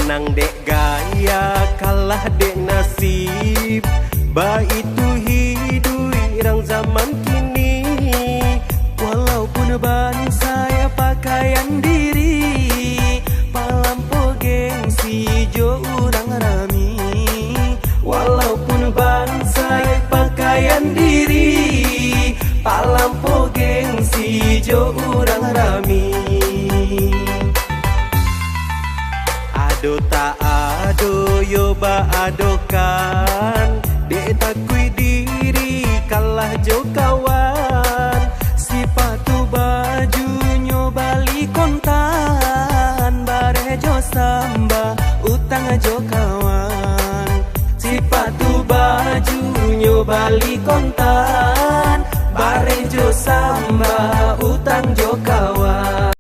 menang dek gaya, kalah dek nasib. Ba itu hidup orang zaman kini. Walaupun ban saya pakaian diri, palampo gengsi jo urang rami. Walaupun ban saya pakaian diri, palampo gengsi jo urang rami. Ado tak ado yo ba adokan, dek takui diri kalah jo kawan. Sepatu baju nyo bali kontan, bare jo samba utang jo kawan. Sepatu baju nyo bali kontan, bare jo samba utang jo kawan.